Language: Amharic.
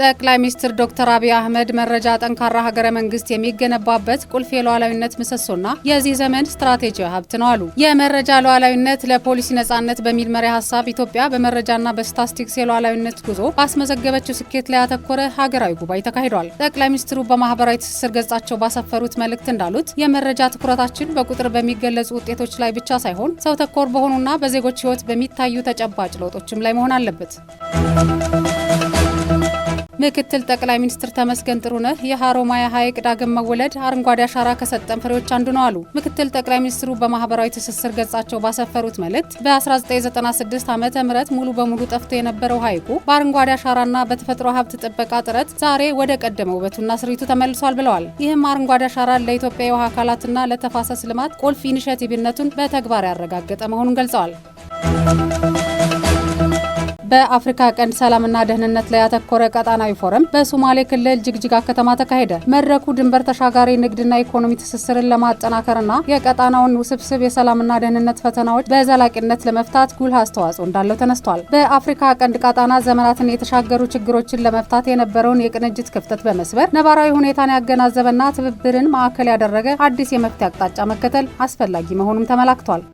ጠቅላይ ሚኒስትር ዶክተር አብይ አህመድ መረጃ ጠንካራ ሀገረ መንግስት የሚገነባበት ቁልፍ የሉዓላዊነት ምሰሶና የዚህ ዘመን ስትራቴጂያዊ ሀብት ነው አሉ። የመረጃ ሉዓላዊነት ለፖሊሲ ነጻነት በሚል መሪ ሀሳብ ኢትዮጵያ በመረጃና በስታቲስቲክስ የሉዓላዊነት ጉዞ ባስመዘገበችው ስኬት ላይ ያተኮረ ሀገራዊ ጉባኤ ተካሂዷል። ጠቅላይ ሚኒስትሩ በማህበራዊ ትስስር ገጻቸው ባሰፈሩት መልእክት እንዳሉት የመረጃ ትኩረታችን በቁጥር በሚገለጹ ውጤቶች ላይ ብቻ ሳይሆን ሰው ተኮር በሆኑና በዜጎች ህይወት በሚታዩ ተጨባጭ ለውጦችም ላይ መሆን አለበት። ምክትል ጠቅላይ ሚኒስትር ተመስገን ጥሩነህ የሀሮማያ ሐይቅ ዳግም መወለድ አረንጓዴ አሻራ ከሰጠን ፍሬዎች አንዱ ነው አሉ። ምክትል ጠቅላይ ሚኒስትሩ በማህበራዊ ትስስር ገጻቸው ባሰፈሩት መልእክት በ1996 ዓ.ም ሙሉ በሙሉ ጠፍቶ የነበረው ሐይቁ በአረንጓዴ አሻራና በተፈጥሮ ሀብት ጥበቃ ጥረት ዛሬ ወደ ቀደመ ውበቱና ስሪቱ ተመልሷል ብለዋል። ይህም አረንጓዴ አሻራ ለኢትዮጵያ የውሃ አካላትና ለተፋሰስ ልማት ቁልፍ ኢኒሼቲቭነቱን በተግባር ያረጋገጠ መሆኑን ገልጸዋል። በአፍሪካ ቀንድ ሰላምና ደህንነት ላይ ያተኮረ ቀጣናዊ ፎረም በሶማሌ ክልል ጅግጅጋ ከተማ ተካሄደ። መድረኩ ድንበር ተሻጋሪ ንግድና ኢኮኖሚ ትስስርን ለማጠናከርና የቀጣናውን ውስብስብ የሰላምና ደህንነት ፈተናዎች በዘላቂነት ለመፍታት ጉልህ አስተዋጽኦ እንዳለው ተነስቷል። በአፍሪካ ቀንድ ቀጣና ዘመናትን የተሻገሩ ችግሮችን ለመፍታት የነበረውን የቅንጅት ክፍተት በመስበር ነባራዊ ሁኔታን ያገናዘበና ትብብርን ማዕከል ያደረገ አዲስ የመፍትሄ አቅጣጫ መከተል አስፈላጊ መሆኑም ተመላክቷል።